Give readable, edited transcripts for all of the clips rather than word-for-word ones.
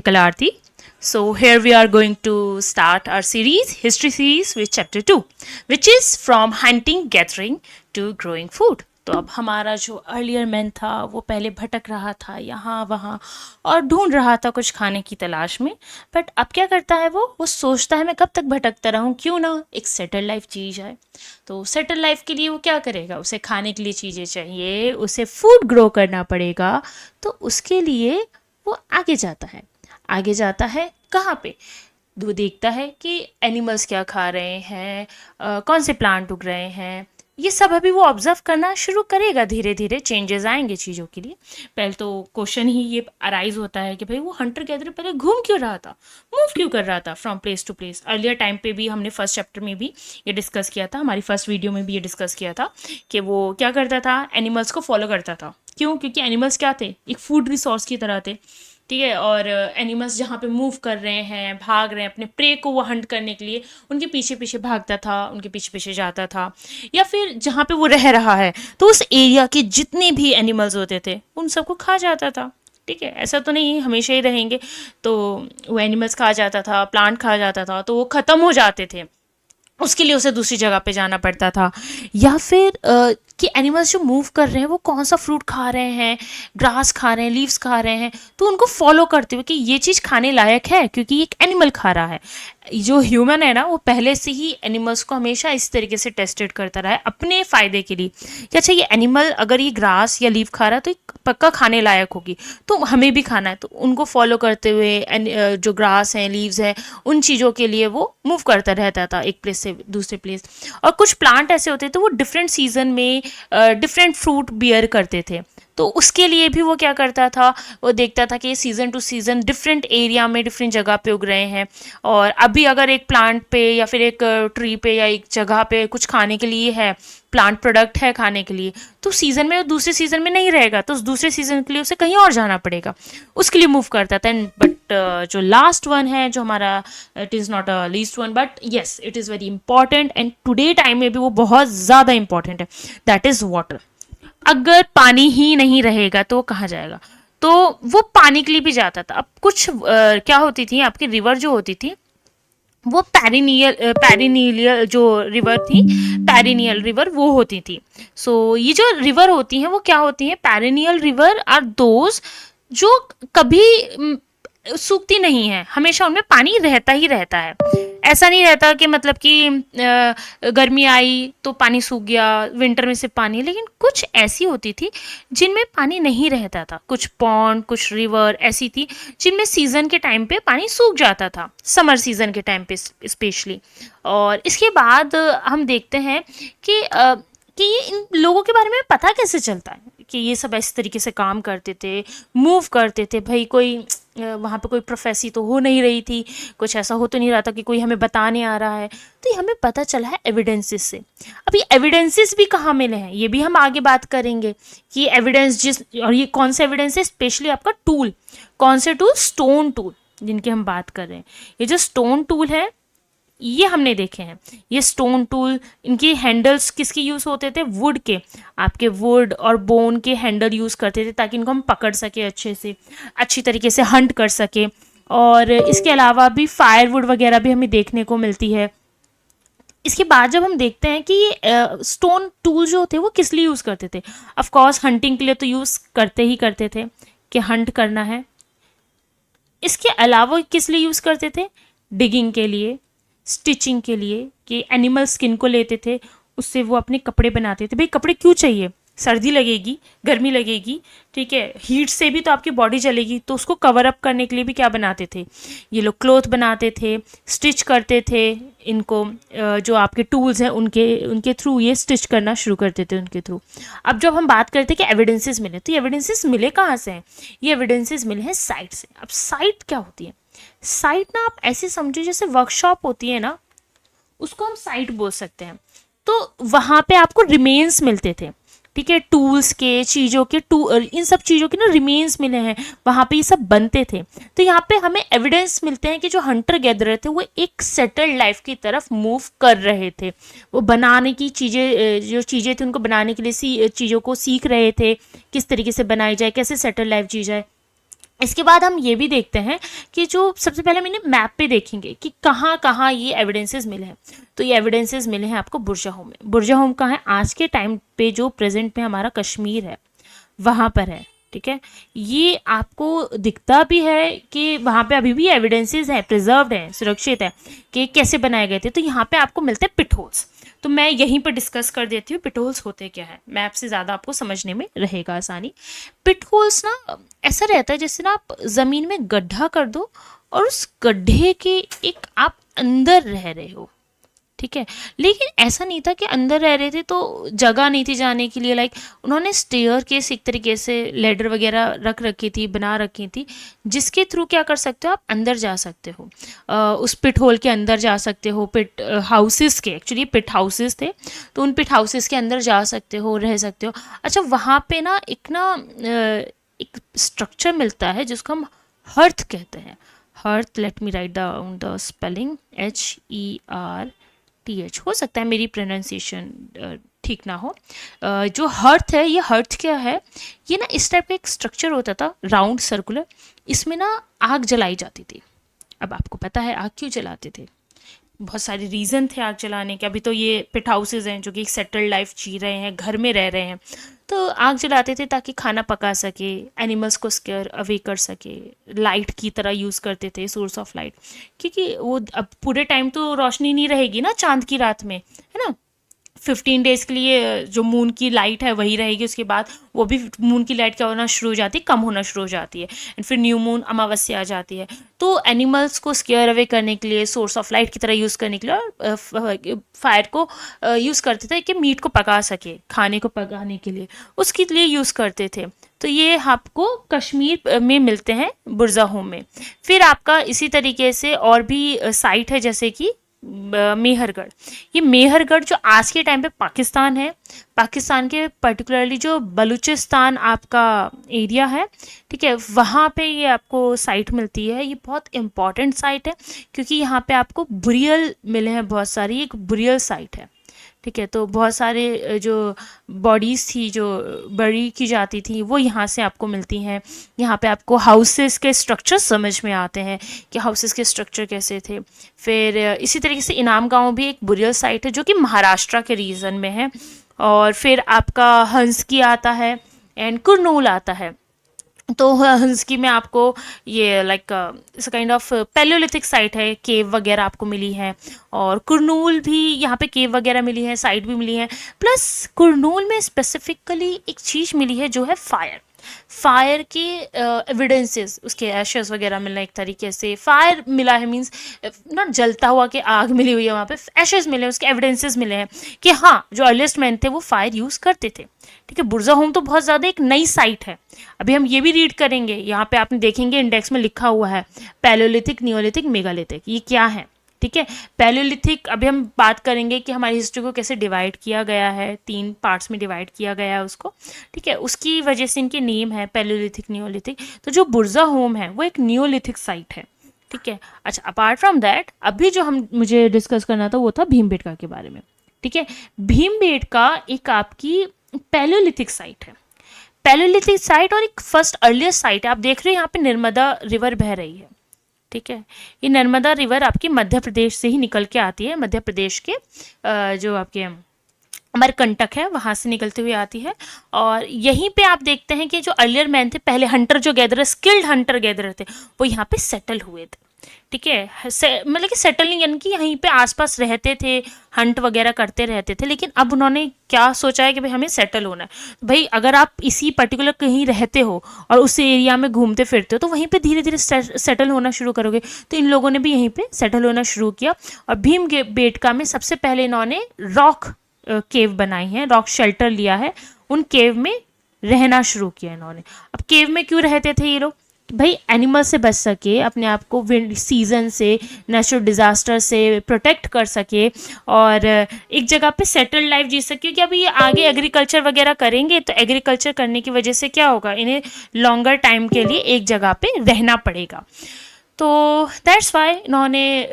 Kalarti. So here we are going to start our series, history series with chapter 2, which is from hunting, gathering to growing food. तो अब हमारा जो earlier man था वो पहले भटक रहा था यहाँ वहाँ और ढूंढ रहा था कुछ खाने की तलाश में। बट अब क्या करता है वो सोचता है मैं कब तक भटकता रहूँ, क्यों ना एक सेटल लाइफ जी जाए। तो सेटल लाइफ के लिए वो क्या करेगा, उसे खाने के लिए चीज़ें चाहिए, उसे फूड ग्रो करना पड़ेगा। तो उसके लिए वो आगे जाता है कहाँ पे, वो देखता है कि एनिमल्स क्या खा रहे हैं, कौन से प्लांट उग रहे हैं, ये सब अभी वो ऑब्जर्व करना शुरू करेगा। धीरे धीरे चेंजेस आएंगे चीज़ों के लिए। पहले तो क्वेश्चन ही ये अराइज होता है कि भाई वो हंटर गैदर पहले घूम क्यों रहा था, मूव क्यों कर रहा था from place to place. Earlier time पे भी हमने फर्स्ट चैप्टर में भी ये डिस्कस किया था, हमारी फर्स्ट वीडियो में भी ये डिस्कस किया था कि वो क्या करता था, एनिमल्स को फॉलो करता था। क्यों? क्योंकि एनिमल्स क्या थे, एक फूड रिसोर्स की तरह थे, ठीक है। और एनिमल्स जहाँ पे मूव कर रहे हैं, भाग रहे हैं अपने प्रे को वो हंट करने के लिए, उनके पीछे पीछे भागता था, उनके पीछे पीछे जाता था। या फिर जहाँ पे वो रह रहा है तो उस एरिया के जितने भी एनिमल्स होते थे उन सबको खा जाता था, ठीक है। ऐसा तो नहीं हमेशा ही रहेंगे, तो वो एनिमल्स खा जाता था, प्लांट खा जाता था, तो वो ख़त्म हो जाते थे, उसके लिए उसे दूसरी जगह पे जाना पड़ता था। या फिर कि एनिमल्स जो मूव कर रहे हैं वो कौन सा फ्रूट खा रहे हैं, ग्रास खा रहे हैं, लीव्स खा रहे हैं, तो उनको फॉलो करते हुए कि ये चीज़ खाने लायक है क्योंकि एक एनिमल खा रहा है। जो ह्यूमन है ना वो पहले से ही एनिमल्स को हमेशा इस तरीके से टेस्टेड करता रहा है अपने फ़ायदे के लिए कि अच्छा ये एनिमल अगर ये ग्रास या लीव खा रहा है तो ये पक्का खाने लायक होगी, तो हमें भी खाना है। तो उनको फॉलो करते हुए जो ग्रास हैं, लीव्स हैं, उन चीज़ों के लिए वो मूव करता रहता था एक प्लेस से दूसरे प्लेस। और कुछ प्लांट ऐसे होते थे वो डिफरेंट सीजन में डिफरेंट फ्रूट बियर करते थे, तो उसके लिए भी वो क्या करता था, वो देखता था कि season two season different area में डिफरेंट जगह पे उग रहे हैं। और अभी अगर एक प्लांट पे या फिर एक ट्री पे या एक जगह पे कुछ खाने के लिए है, प्लांट प्रोडक्ट है खाने के लिए, तो सीज़न में दूसरे सीज़न में नहीं रहेगा, तो उस दूसरे सीज़न के लिए उसे कहीं और जाना पड़ेगा, उसके लिए मूव करता था। बट जो लास्ट वन है जो हमारा, it is not a least one but yes it is very important and today time में भी वो बहुत ज़्यादा इंपॉर्टेंट है, दैट इज़ वाटर। अगर पानी ही नहीं रहेगा तो वो कहाँ जाएगा, तो वो पानी के लिए भी जाता था। अब कुछ क्या होती थी आपकी रिवर जो होती थी वो पेरिनियल जो रिवर थी, पेरिनियल रिवर वो होती थी। सो ये जो रिवर होती हैं वो क्या होती हैं, पेरिनियल रिवर आर दोज जो कभी सूखती नहीं है, हमेशा उनमें पानी रहता ही रहता है। ऐसा नहीं रहता कि मतलब कि गर्मी आई तो पानी सूख गया, विंटर में सिर्फ पानी। लेकिन कुछ ऐसी होती थी जिनमें पानी नहीं रहता था, कुछ पॉन्ड, कुछ रिवर ऐसी थी जिनमें सीज़न के टाइम पे पानी सूख जाता था, समर सीज़न के टाइम पे स्पेशली। और इसके बाद हम देखते हैं कि ये इन लोगों के बारे में पता कैसे चलता है कि ये सब इस तरीके से काम करते थे, मूव करते थे। भाई कोई वहाँ पे कोई प्रोफेसी तो हो नहीं रही थी, कुछ ऐसा हो तो नहीं रहा था कि कोई हमें बताने आ रहा है, तो ये हमें पता चला है एविडेंसेस से। अब ये एविडेंसेस भी कहाँ मिले हैं ये भी हम आगे बात करेंगे कि एविडेंस और ये कौन से एविडेंस है, स्पेशली आपका टूल, कौन से टूल, स्टोन टूल जिनकी हम बात कर रहे हैं। ये जो स्टोन टूल है ये हमने देखे हैं, ये स्टोन टूल, इनकी हैंडल्स किसके यूज़ होते थे, वुड के, आपके वुड और बोन के हैंडल यूज़ करते थे ताकि इनको हम पकड़ सके अच्छे से, अच्छी तरीके से हंट कर सके। और इसके अलावा भी फायरवुड वगैरह भी हमें देखने को मिलती है। इसके बाद जब हम देखते हैं कि ये स्टोन टूल जो थे वो किस लिए यूज़ करते थे, ऑफ कोर्स हंटिंग के लिए तो यूज़ करते थे कि हंट करना है। इसके अलावा किस लिए यूज़ करते थे, डिगिंग के लिए, स्टिचिंग के लिए, कि एनिमल स्किन को लेते थे, उससे वो अपने कपड़े बनाते थे। भाई कपड़े क्यों चाहिए, सर्दी लगेगी, गर्मी लगेगी, ठीक है, हीट से भी तो आपकी बॉडी जलेगी, तो उसको कवर अप करने के लिए भी क्या बनाते थे, ये लोग क्लोथ बनाते थे, स्टिच करते थे इनको, जो आपके टूल्स हैं उनके थ्रू ये स्टिच करना शुरू करते थे उनके थ्रू। अब जब हम बात करते हैं कि एविडेंसेस मिले, तो ये एविडेंसेस मिले कहाँ से हैं, ये एविडेंसेस मिले हैं साइट से। अब साइट क्या होती है, साइट ना आप ऐसे समझिए जैसे वर्कशॉप होती है ना, उसको हम साइट बोल सकते हैं। तो वहाँ पे आपको रिमेन्स मिलते थे, ठीक है, टूल्स के, चीज़ों के, इन सब चीज़ों के ना रिमेन्स मिले हैं, वहाँ पे ये सब बनते थे। तो यहाँ पे हमें एविडेंस मिलते हैं कि जो हंटर गैदरर थे वो एक सेटल्ड लाइफ की तरफ मूव कर रहे थे, वो बनाने की चीज़ें, जो चीज़ें थी उनको बनाने के लिए चीज़ों को सीख रहे थे, किस तरीके से बनाई जाए, कैसे सेटल्ड लाइफ जी जाए। इसके बाद हम ये भी देखते हैं कि जो सबसे पहले मैंने मैप पे देखेंगे कि कहाँ कहाँ ये एविडेंसेस मिले हैं। तो ये एविडेंसेस मिले हैं आपको बुरजाहोम में। बुरजाहोम कहाँ है? आज के टाइम पे जो प्रेजेंट में हमारा कश्मीर है वहाँ पर है। ठीक है, ये आपको दिखता भी है कि वहाँ पे अभी भी एविडेंसेस हैं, प्रिजर्व्ड हैं, सुरक्षित है कि कैसे बनाए गए थे। तो यहाँ पे आपको मिलते हैं पिट होल्स। तो मैं यहीं पर डिस्कस कर देती हूँ पिट होल्स होते क्या है, मैप से ज़्यादा आपको समझने में रहेगा आसानी। पिट होल्स ना ऐसा रहता है जैसे ना आप ज़मीन में गड्ढा कर दो और उस गड्ढे के एक आप अंदर रह रहे हो। ठीक है, लेकिन ऐसा नहीं था कि अंदर रह रहे थे तो जगह नहीं थी जाने के लिए। लाइक उन्होंने स्टेयर केस एक तरीके से लेडर वगैरह रख रखी थी, बना रखी थी, जिसके थ्रू क्या कर सकते हो, आप अंदर जा सकते हो, उस पिट होल के अंदर जा सकते हो। पिट हाउसेस के, एक्चुअली पिट हाउसेस थे, तो उन पिट हाउसेस के अंदर जा सकते हो, रह सकते हो। अच्छा, वहाँ पे ना एक स्ट्रक्चर मिलता है जिसको हम हर्थ कहते हैं। Hearth, let me write down the spelling, HERTH। हो सकता है मेरी प्रोनाउंसिएशन ठीक ना हो। जो हर्थ है, ये हर्थ क्या है, ये ना इस टाइप का एक स्ट्रक्चर होता था, राउंड सर्कुलर। इसमें ना आग जलाई जाती थी। अब आपको पता है आग क्यों जलाते थे? बहुत सारे रीज़न थे आग जलाने के। अभी तो ये पिट हाउसेज हैं जो कि एक सेटल्ड लाइफ जी रहे हैं, घर में रह रहे हैं, तो आग जलाते थे ताकि खाना पका सके, एनिमल्स को स्केयर अवे कर सके, लाइट की तरह यूज़ करते थे, सोर्स ऑफ लाइट। क्योंकि वो अब पूरे टाइम तो रोशनी नहीं रहेगी ना चांद की रात में, है ना। 15 डेज के लिए जो मून की लाइट है वही रहेगी, उसके बाद वो भी मून की लाइट क्या होना शुरू हो जाती है, कम होना शुरू हो जाती है, एंड फिर न्यू मून अमावस्या आ जाती है। तो एनिमल्स को स्केयर अवे करने के लिए, सोर्स ऑफ लाइट की तरह यूज़ करने के लिए, और फायर को यूज़ करते थे कि मीट को पका सके, खाने को पकाने के लिए उसके लिए यूज़ करते थे। तो ये आपको कश्मीर में मिलते हैं, बुरज़ाहोम में। फिर आपका इसी तरीके से और भी साइट है, जैसे कि मेहरगढ़। ये मेहरगढ़ जो आज के टाइम पे पाकिस्तान है, पाकिस्तान के पर्टिकुलरली जो बलूचिस्तान आपका एरिया है, ठीक है, वहाँ पे ये आपको साइट मिलती है। ये बहुत इंपॉर्टेंट साइट है क्योंकि यहाँ पे आपको बुरियल मिले हैं बहुत सारी, एक बुरियल साइट है। ठीक है, तो बहुत सारे जो बॉडीज़ थी जो बरी की जाती थी वो यहाँ से आपको मिलती हैं। यहाँ पे आपको हाउसेस के स्ट्रक्चर समझ में आते हैं कि हाउसेस के स्ट्रक्चर कैसे थे। फिर इसी तरीके से इनाम गांव भी एक बुरियल साइट है जो कि महाराष्ट्र के रीजन में है। और फिर आपका हंसकी आता है एंड कुरनूल आता है। तो हंसकी में आपको ये लाइक इस काइंड ऑफ पैलियोलिथिक साइट है, केव वगैरह आपको मिली है। और कुरनूल भी यहाँ पे केव वगैरह मिली है, साइट भी मिली है। प्लस कुरनूल में स्पेसिफिकली एक चीज़ मिली है जो है फायर। फायर के एविडेंसेस, उसके एशेस वगैरह मिलना, एक तरीके से फायर मिला है, मीन्स ना जलता हुआ कि आग मिली हुई है, वहाँ पे एशेस मिले हैं, उसके एविडेंसेस मिले हैं कि हाँ जो अर्लीस्ट मैन थे वो फायर यूज़ करते थे। ठीक है, बुरज़ाहोम तो बहुत ज़्यादा एक नई साइट है। अभी हम ये भी रीड करेंगे, यहाँ पे आपने देखेंगे इंडेक्स में लिखा हुआ है पैलियोलिथिक, नियोलिथिक, मेगालिथिक। ये क्या है? ठीक है, पैलियोलिथिक अभी हम बात करेंगे कि हमारी हिस्ट्री को कैसे डिवाइड किया गया है, 3 पार्ट्स में डिवाइड किया गया है उसको। ठीक है, उसकी वजह से इनके नेम है पैलियोलिथिक, नियोलिथिक। तो जो बुरज़ाहोम है वो एक नियोलिथिक साइट है। ठीक है, अच्छा, अपार्ट फ्रॉम दैट अभी जो मुझे डिस्कस करना था वो था भीमबेटका के बारे में। ठीक है, भीमबेटका एक आपकी पैलियोलिथिक साइट है, पैलियोलिथिक साइट और एक फर्स्ट अर्लीस्ट साइट है। आप देख रहे हैं यहाँ पे नर्मदा रिवर बह रही है। ठीक है, ये नर्मदा रिवर आपकी मध्य प्रदेश से ही निकल के आती है, मध्य प्रदेश के जो आपके अमरकंटक है वहाँ से निकलते हुए आती है। और यहीं पे आप देखते हैं कि जो अर्लियर मैन थे, पहले हंटर जो गैदरर, स्किल्ड हंटर गैदरर थे, वो यहाँ पे सेटल हुए थे। ठीक है, मतलब कि सेटलिंग यानी कि यहीं पे आसपास रहते थे, हंट वगैरह करते रहते थे। लेकिन अब उन्होंने क्या सोचा है कि भाई हमें सेटल होना है। भाई अगर आप इसी पर्टिकुलर कहीं रहते हो और उस एरिया में घूमते फिरते हो तो वहीं पे धीरे धीरे सेटल होना शुरू करोगे। तो इन लोगों ने भी यहीं पे सेटल होना शुरू किया। और भीमबेटका में सबसे पहले इन्होंने रॉक केव बनाई हैं, रॉक शेल्टर लिया है, उन केव में रहना शुरू किया इन्होंने। अब केव में क्यों रहते थे ये लोग? भाई एनिमल से बच सके, अपने आप को विंड सीजन से, नेचुरल डिजास्टर से प्रोटेक्ट कर सके और एक जगह पे सेटल्ड लाइफ जी सके। क्योंकि अभी आगे एग्रीकल्चर वगैरह करेंगे तो एग्रीकल्चर करने की वजह से क्या होगा, इन्हें लॉन्गर टाइम के लिए एक जगह पे रहना पड़ेगा। तो दैट्स वाई इन्होंने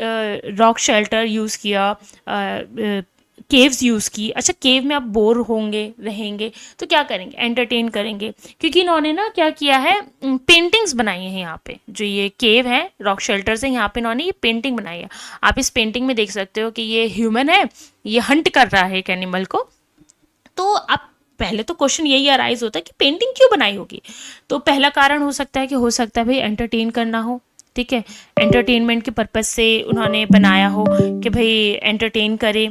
रॉक शेल्टर यूज़ किया, केव्स यूज़ की। अच्छा, केव में आप बोर होंगे रहेंगे तो क्या करेंगे, एंटरटेन करेंगे, क्योंकि इन्होंने ना क्या किया है, पेंटिंग्स बनाई हैं यहाँ पे। जो ये केव है, रॉक शेल्टर से, यहाँ पे इन्होंने ये पेंटिंग बनाई है। आप इस पेंटिंग में देख सकते हो कि ये ह्यूमन है, ये हंट कर रहा है एक एनिमल को। तो अब पहले तो क्वेश्चन यही अराइज होता है कि पेंटिंग क्यों बनाई होगी। तो पहला कारण हो सकता है कि हो सकता है भाई एंटरटेन करना हो, ठीक है, एंटरटेनमेंट के पर्पज से उन्होंने बनाया हो कि भाई एंटरटेन करे,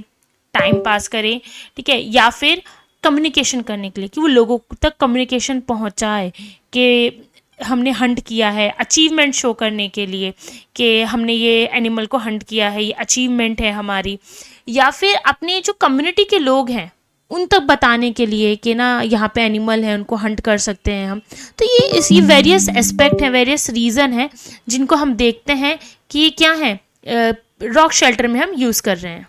टाइम पास करे, ठीक है, या फिर कम्युनिकेशन करने के लिए कि वो लोगों तक कम्युनिकेशन पहुंचाए कि हमने हंट किया है, अचीवमेंट शो करने के लिए कि हमने ये एनिमल को हंट किया है, ये अचीवमेंट है हमारी, या फिर अपने जो कम्युनिटी के लोग हैं उन तक बताने के लिए कि ना यहाँ पे एनिमल है, उनको हंट कर सकते हैं हम। तो ये वेरियस एस्पेक्ट हैं, वेरियस रीज़न हैं जिनको हम देखते हैं कि ये क्या है, रॉक शेल्टर में हम यूज़ कर रहे हैं।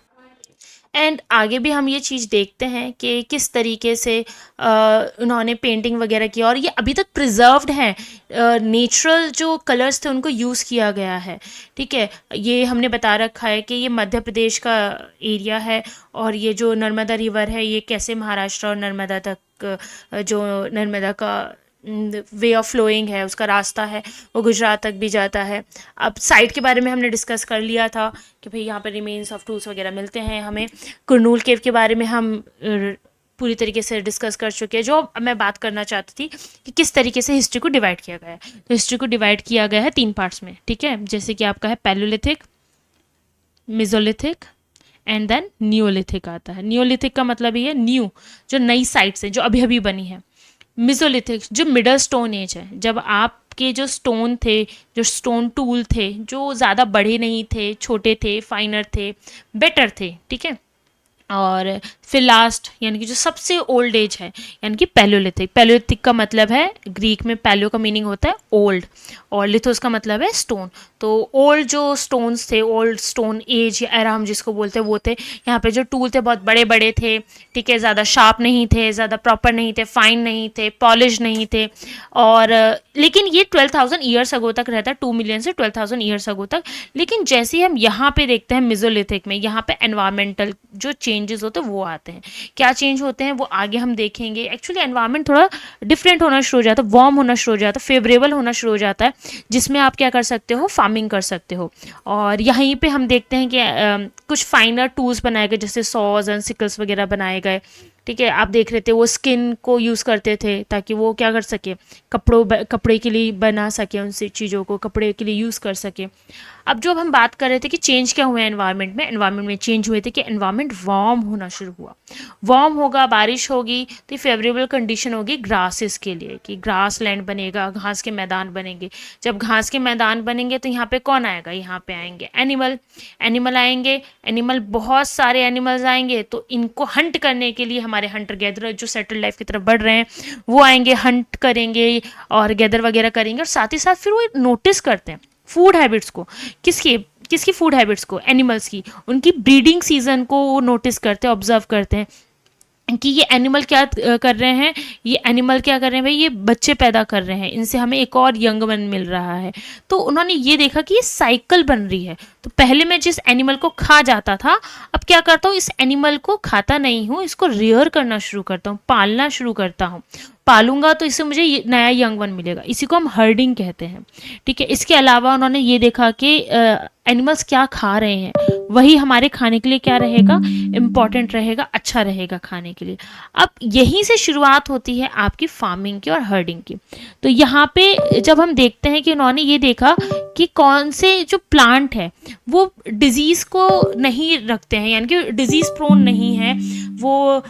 एंड आगे भी हम ये चीज़ देखते हैं कि किस तरीके से उन्होंने पेंटिंग वगैरह किया, और ये अभी तक प्रिजर्व्ड है। नेचुरल जो कलर्स थे उनको यूज़ किया गया है, ठीक है। ये हमने बता रखा है कि ये मध्य प्रदेश का एरिया है, और ये जो नर्मदा रिवर है ये कैसे महाराष्ट्र और नर्मदा तक, जो नर्मदा का वे ऑफ फ्लोइंग है, उसका रास्ता है, वो गुजरात तक भी जाता है। अब साइट के बारे में हमने डिस्कस कर लिया था कि भाई यहाँ पर रिमेन्स ऑफ टूल्स वगैरह मिलते हैं हमें। कुरनूल केव के बारे में हम पूरी तरीके से डिस्कस कर चुके हैं। जो अब मैं बात करना चाहती थी कि किस तरीके से हिस्ट्री को डिवाइड किया गया है, तो हिस्ट्री को डिवाइड किया गया है 3 पार्ट्स में, ठीक है। जैसे कि आपका है paleolithic, mesolithic and then neolithic आता है। नियोलिथिक का मतलब ये न्यू, जो नई साइट्स हैं जो अभी अभी बनी है। मिजोलिथिक जो मिडल स्टोन एज है, जब आपके जो स्टोन थे, जो स्टोन टूल थे, जो ज़्यादा बड़े नहीं थे, छोटे थे, फाइनर थे, बेटर थे, ठीक है। और फिर लास्ट यानी कि जो सबसे ओल्ड एज है यानी कि पैलोलिथिक। पैलोलिथिक का मतलब है, ग्रीक में पैलो का मीनिंग होता है ओल्ड, और लिथोस का मतलब है स्टोन। तो ओल्ड जो स्टोन्स थे, ओल्ड स्टोन एज या एरा हम जिसको बोलते हैं वो थे। यहाँ पे जो टूल थे बहुत बड़े बड़े थे, ठीक है, ज़्यादा शार्प नहीं थे, ज़्यादा प्रॉपर नहीं थे, फाइन नहीं थे, पॉलिश नहीं थे। और लेकिन ये 12,000 ईयर्स अगो तक रहता है, 2 मिलियन से 12,000 ईयर्स अगो तक। लेकिन जैसे ही हम यहाँ पे देखते हैं मिजोलिथिक में, यहाँ पे एनवायरमेंटल जो चेंजेस होते हैं वो आते हैं। क्या चेंज होते हैं वो आगे हम देखेंगे। एक्चुअली एनवायरनमेंट थोड़ा डिफरेंट होना शुरू हो जाता है, वार्म होना शुरू हो जाता है, फेवरेबल होना शुरू हो जाता है, जिसमें आप क्या कर सकते हो, फार्मिंग कर सकते हो। और यहीं पे हम देखते हैं कि कुछ फाइनर टूल्स बनाए गए, जैसे सॉज एंड सिकल्स वगैरह बनाए गए, ठीक है। आप देख रहे थे वो स्किन को यूज़ करते थे ताकि वो क्या कर सके, कपड़े के लिए बना सके, उन चीज़ों को कपड़े के लिए यूज़ कर सके। अब जो हम बात कर रहे थे कि चेंज क्या हुआ एनवायरनमेंट में, एनवायरनमेंट में चेंज हुए थे कि एनवायरनमेंट वार्म होना शुरू हुआ। वार्म होगा, बारिश होगी तो ये फेवरेबल कंडीशन होगी ग्रासेस के लिए, कि ग्रास लैंड बनेगा, घास के मैदान बनेंगे। जब घास के मैदान बनेंगे तो यहाँ पे कौन आएगा, यहाँ पे आएंगे एनिमल आएंगे। एनिमल, बहुत सारे एनिमल्स आएंगे, तो इनको हंट करने के लिए हमारे हंटर गैदर जो सेटल लाइफ की तरफ बढ़ रहे हैं वो आएंगे, हंट करेंगे और गैदर वगैरह करेंगे। और साथ ही साथ फिर वो नोटिस करते हैं फूड हैबिट्स को, किसकी किसकी फूड हैबिट्स को, एनिमल्स की, उनकी ब्रीडिंग सीजन को वो नोटिस करते हैं, ऑब्जर्व करते हैं कि ये एनिमल क्या कर रहे हैं, ये एनिमल क्या कर रहे हैं भाई, ये बच्चे पैदा कर रहे हैं, इनसे हमें एक और यंग वन मिल रहा है। तो उन्होंने ये देखा कि ये साइकिल बन रही है। तो पहले मैं जिस एनिमल को खा जाता था, अब क्या करता हूँ, इस एनिमल को खाता नहीं हूँ, इसको रियर करना शुरू करता हूँ, पालना शुरू करता हूँ। पालूंगा तो इससे मुझे नया यंग वन मिलेगा, इसी को हम हर्डिंग कहते हैं, ठीक है। इसके अलावा उन्होंने ये देखा कि एनिमल्स क्या खा रहे हैं, वही हमारे खाने के लिए क्या रहेगा, इम्पॉर्टेंट रहेगा, अच्छा रहेगा खाने के लिए। अब यहीं से शुरुआत होती है आपकी फार्मिंग की और हर्डिंग की। तो यहाँ पे जब हम देखते हैं कि उन्होंने ये देखा कि कौन से जो प्लांट है वो डिजीज़ को नहीं रखते हैं, यानी कि डिजीज़ प्रोन नहीं है, वो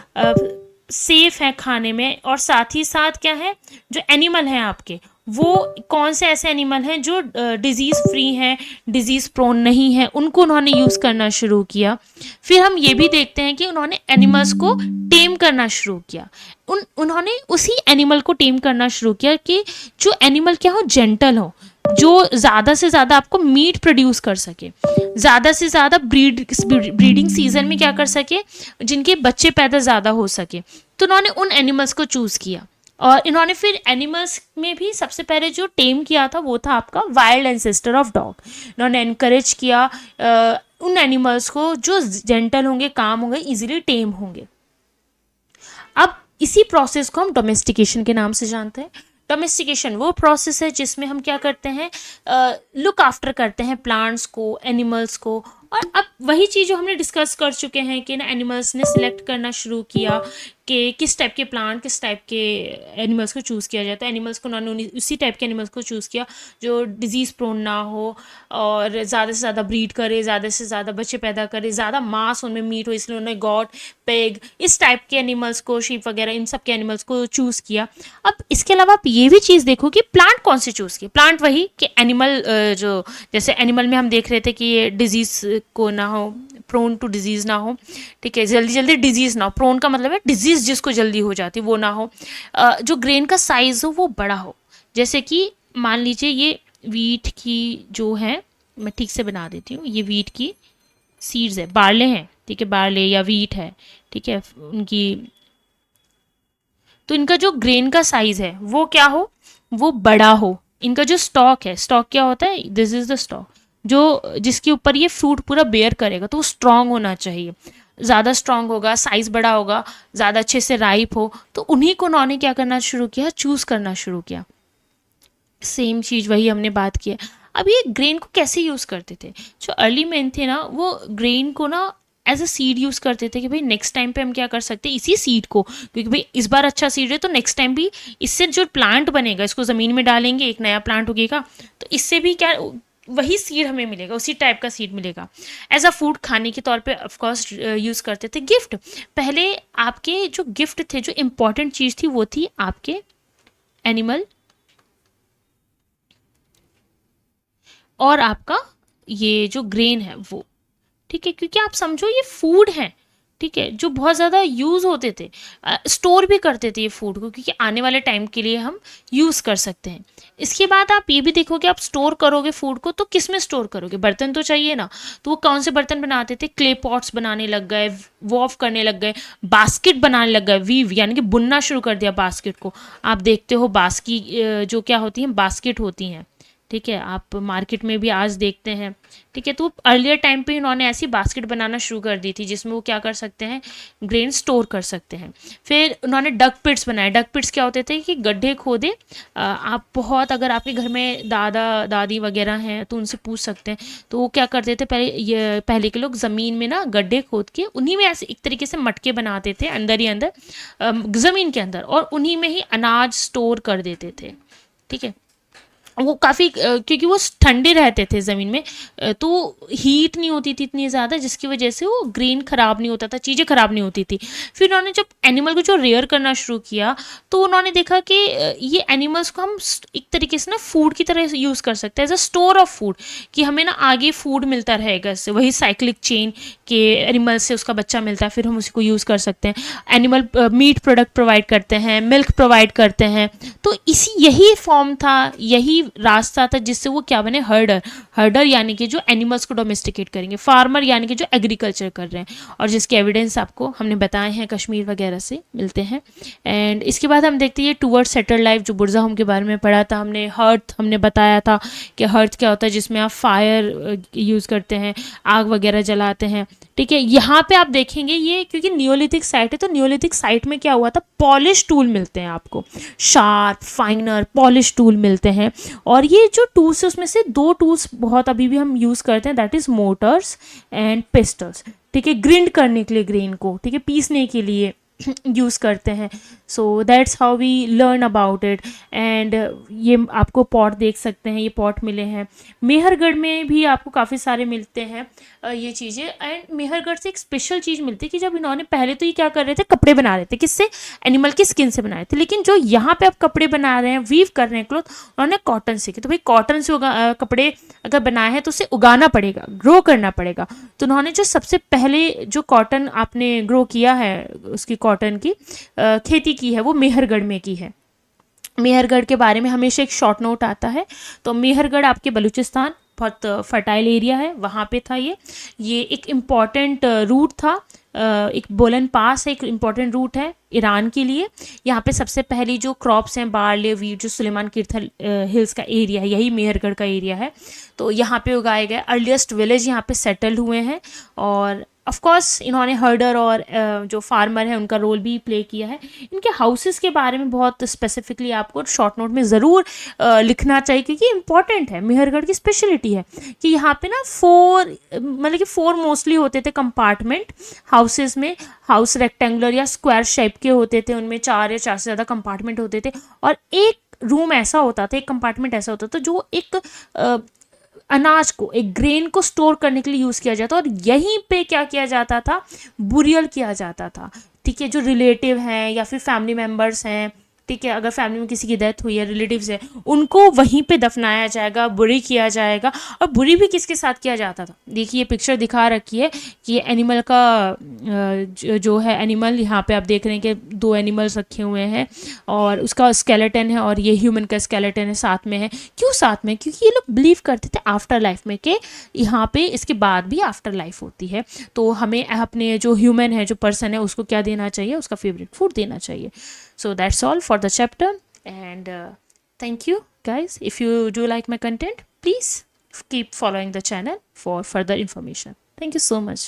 सेफ है खाने में, और साथ ही साथ क्या है, जो एनिमल हैं आपके वो कौन से ऐसे एनिमल हैं जो डिजीज़ फ्री हैं, डिजीज़ प्रोन नहीं है, उनको उन्होंने यूज़ करना शुरू किया। फिर हम ये भी देखते हैं कि उन्होंने एनिमल्स को टेम करना शुरू किया। उन्होंने उसी एनिमल को टेम करना शुरू किया कि जो एनिमल क्या हो, जेंटल हो, जो ज़्यादा से ज़्यादा आपको मीट प्रोड्यूस कर सके, ज़्यादा से ज़्यादा ब्रीडिंग सीजन में क्या कर सके, जिनके बच्चे पैदा ज़्यादा हो सके। तो उन्होंने उन एनिमल्स को चूज़ किया। और इन्होंने फिर एनिमल्स में भी सबसे पहले जो टेम किया था वो था आपका वाइल्ड एंसेस्टर ऑफ डॉग। इन्होंने एनकरेज किया उन एनिमल्स को जो जेंटल होंगे, काम होंगे, इजीली टेम होंगे। अब इसी प्रोसेस को हम डोमेस्टिकेशन के नाम से जानते हैं। डोमेस्टिकेशन वो प्रोसेस है जिसमें हम क्या करते हैं, लुक आफ्टर करते हैं प्लांट्स को, एनिमल्स को। और अब वही चीज़ जो हमने डिस्कस कर चुके हैं कि ना एनिमल्स ने सिलेक्ट करना शुरू किया कि किस टाइप के प्लांट, किस टाइप के एनिमल्स को चूज़ किया जाता है। एनिमल्स को उन्होंने उसी टाइप के एनिमल्स को चूज़ किया जो डिजीज़ प्रोन ना हो और ज़्यादा से ज़्यादा ब्रीड करे, ज़्यादा से ज़्यादा बच्चे पैदा करे, ज़्यादा मांस उनमें मीट हो, इसलिए उन्होंने गॉट, पेग, इस टाइप के एनिमल्स को, शीप वगैरह, इन सब के एनिमल्स को चूज़ किया। अब इसके अलावा आप ये भी चीज़ देखो कि प्लांट कौन से चूज़ किए। प्लांट वही कि एनिमल जो जैसे एनिमल में हम देख रहे थे कि ये डिजीज़ को ना हो, प्रोन टू डिजीज़ ना हो, ठीक है, जल्दी जल्दी डिजीज़ ना हो। प्रोन का मतलब है डिजीज़ जिसको जल्दी हो जाती वो ना हो। जो ग्रेन का साइज़ हो वो बड़ा हो। जैसे कि मान लीजिए ये वीट की जो है, मैं ठीक से बना देती हूँ, ये वीट की सीड्स है, बारले हैं, ठीक है, बारले या वीट है, ठीक है, उनकी। तो इनका जो ग्रेन का साइज है वो क्या हो, वो बड़ा हो। इनका जो स्टॉक है, स्टॉक क्या होता है, दिस इज द स्टॉक, जो जिसके ऊपर ये फ्रूट पूरा बेयर करेगा, तो वो स्ट्रांग होना चाहिए। ज़्यादा स्ट्रांग होगा, साइज़ बड़ा होगा, ज़्यादा अच्छे से राइप हो, तो उन्हीं को उन्होंने क्या करना शुरू किया, चूज़ करना शुरू किया। सेम चीज़ वही हमने बात की है। अब ये ग्रेन को कैसे यूज़ करते थे, जो अर्ली मैन थे ना, वो ग्रेन को ना एज अ सीड यूज़ करते थे कि भाई नेक्स्ट टाइम पे हम क्या कर सकते हैं इसी सीड को, क्योंकि भाई इस बार अच्छा सीड है तो नेक्स्ट टाइम भी इससे जो प्लांट बनेगा, इसको ज़मीन में डालेंगे, एक नया प्लांट उगेगा, तो इससे भी क्या वही सीड हमें मिलेगा, उसी टाइप का सीड मिलेगा। एज अ फूड खाने के तौर पे ऑफकोर्स यूज़ करते थे। गिफ्ट, पहले आपके जो गिफ्ट थे, जो इम्पोर्टेंट चीज़ थी वो थी आपके एनिमल और आपका ये जो ग्रेन है वो, ठीक है, क्योंकि आप समझो ये फूड है, ठीक है, जो बहुत ज़्यादा यूज़ होते थे। स्टोर भी करते थे ये फूड को, क्योंकि आने वाले टाइम के लिए हम यूज़ कर सकते हैं। इसके बाद आप ये भी देखोगे, आप स्टोर करोगे फूड को तो किस में स्टोर करोगे, बर्तन तो चाहिए ना, तो वो कौन से बर्तन बनाते थे, क्ले पॉट्स बनाने लग गए, वॉव करने लग गए, बास्केट बनाने लग गए, वीव यानी कि बुनना शुरू कर दिया बास्केट को। आप देखते हो बास्की जो क्या होती हैं, बास्केट होती हैं, ठीक है, आप मार्केट में भी आज देखते हैं, ठीक है। तो अर्लियर टाइम पे इन्होंने ऐसी बास्केट बनाना शुरू कर दी थी जिसमें वो क्या कर सकते हैं, ग्रेन स्टोर कर सकते हैं। फिर उन्होंने डक पिट्स बनाए। डक पिट्स क्या होते थे कि गड्ढे खोदे, आप बहुत, अगर आपके घर में दादा दादी वगैरह हैं तो उनसे पूछ सकते हैं, तो वो क्या करते थे, पहले के लोग ज़मीन में ना गड्ढे खोद के उन्हीं में ऐसे एक तरीके से मटके बनाते थे, अंदर ही अंदर ज़मीन के अंदर, और उन्हीं में ही अनाज स्टोर कर देते थे, ठीक है। वो काफ़ी क्योंकि वो ठंडे रहते थे ज़मीन में, तो हीट नहीं होती थी इतनी ज़्यादा, जिसकी वजह से वो ग्रेन ख़राब नहीं होता था, चीज़ें ख़राब नहीं होती थी। फिर उन्होंने जब एनिमल को जो रेयर करना शुरू किया, तो उन्होंने देखा कि ये एनिमल्स को हम एक तरीके से ना फूड की तरह यूज़ कर सकते हैं, as a store of food, कि हमें ना आगे फूड मिलता रहेगा इससे, वही साइक्लिक चेन के एनिमल से उसका बच्चा मिलता है, फिर हम उसी को यूज़ कर सकते हैं। एनिमल मीट प्रोडक्ट प्रोवाइड करते हैं, मिल्क प्रोवाइड करते हैं, तो यही फॉर्म था, यही रास्ता था जिससे वो क्या बने, हर्डर। हर्डर यानी कि जो एनिमल्स को डोमेस्टिकेट करेंगे, फार्मर यानी कि जो एग्रीकल्चर कर रहे हैं, और जिसके एविडेंस आपको हमने बताए हैं कश्मीर वगैरह से मिलते हैं। एंड इसके बाद हम देखते हैं टूवर्ड सेटल लाइफ, जो बुर्जा होम के बारे में पढ़ा था हमने। हर्थ हमने बताया था कि हर्थ क्या होता है, जिसमें आप फायर यूज़ करते हैं, आग वगैरह जलाते हैं, ठीक है। यहाँ पे आप देखेंगे ये क्योंकि नियोलिथिक साइट है, तो नियोलिथिक साइट में क्या हुआ था, पॉलिश टूल मिलते हैं आपको, शार्प, फाइनर, पॉलिश टूल मिलते हैं। और ये जो टूल्स है उसमें से दो टूल्स बहुत अभी भी हम यूज़ करते हैं, that is Motors and pesters, ठीक है, ग्रिंड करने के लिए ग्रेन को, ठीक है, पीसने के लिए यूज़ करते हैं। So that's how we learn about it. And ये आपको पॉट देख सकते हैं, ये पॉट मिले हैं। मेहरगढ़ में भी आपको काफ़ी सारे मिलते हैं ये चीज़ें। एंड मेहरगढ़ से एक स्पेशल चीज़ मिलती है कि जब इन्होंने पहले तो ये क्या कर रहे थे, कपड़े बना रहे थे, किससे, एनिमल की स्किन से बनाए थे, लेकिन जो यहाँ पे आप कपड़े बना रहे हैं, वीव कर रहे हैं क्लॉथ, उन्होंने कॉटन से की। तो भाई कॉटन से कपड़े अगर बनाए हैं तो उसे उगाना पड़ेगा, ग्रो करना पड़ेगा। तो उन्होंने जो सबसे पहले जो कॉटन आपने ग्रो किया है, उसकी कॉटन की खेती की है, वो मेहरगढ़ में की है। मेहरगढ़ के बारे में हमेशा एक शॉर्ट नोट आता है, तो मेहरगढ़ आपके बलूचिस्तान, बहुत फर्टाइल एरिया है, वहाँ पे था ये एक इम्पॉर्टेंट रूट था। एक बोलन पास है, एक इम्पॉर्टेंट रूट है ईरान के लिए। यहाँ पे सबसे पहली जो क्रॉप्स हैं बार्ले वीट, जो सुलेमान किर्थल हिल्स का एरिया है, यही मेहरगढ़ का एरिया है, तो यहाँ पे उगाए गए। अर्लीस्ट विलेज यहाँ पे सेटल हुए हैं, और ऑफ कोर्स इन्होंने हर्डर और जो फार्मर है उनका रोल भी प्ले किया है। इनके हाउसेस के बारे में बहुत स्पेसिफिकली आपको शॉर्ट नोट में ज़रूर लिखना चाहिए, क्योंकि इंपॉर्टेंट है, मेहरगढ़ की स्पेशलिटी है कि यहाँ पे ना मतलब कि 4 मोस्टली होते थे कंपार्टमेंट हाउसेस में। हाउस रेक्टेंगुलर या स्क्वायर शेप के होते थे, उनमें 4 या 4 से ज़्यादा कंपार्टमेंट होते थे, और एक रूम ऐसा होता था, एक कंपार्टमेंट ऐसा होता था जो एक अनाज को, एक ग्रेन को स्टोर करने के लिए यूज़ किया जाता, और यहीं पे क्या किया जाता था, बुरियल किया जाता था। ठीक है, जो रिलेटिव हैं या फिर फैमिली मेम्बर्स हैं, ठीक है, अगर फैमिली में किसी की डेथ हुई है, रिलेटिव्स है, उनको वहीं पे दफनाया जाएगा, बुरी किया जाएगा। और बुरी भी किसके साथ किया जाता था, देखिए पिक्चर दिखा रखी है कि ये एनिमल का जो है एनिमल, यहाँ पे आप देख रहे हैं कि 2 एनिमल्स रखे हुए हैं, और उसका स्केलेटन है और ये ह्यूमन का स्केलेटन है, साथ में है। क्यों साथ में? क्योंकि ये लोग बिलीव करते थे आफ्टर लाइफ में कि यहाँ पे इसके बाद भी आफ्टर लाइफ होती है, तो हमें अपने जो ह्यूमन है, जो पर्सन है, उसको क्या देना चाहिए, उसका फेवरेट फूड देना चाहिए। So that's all for the chapter, and thank you guys. If you do like my content, please keep following the channel for further information. Thank you so much.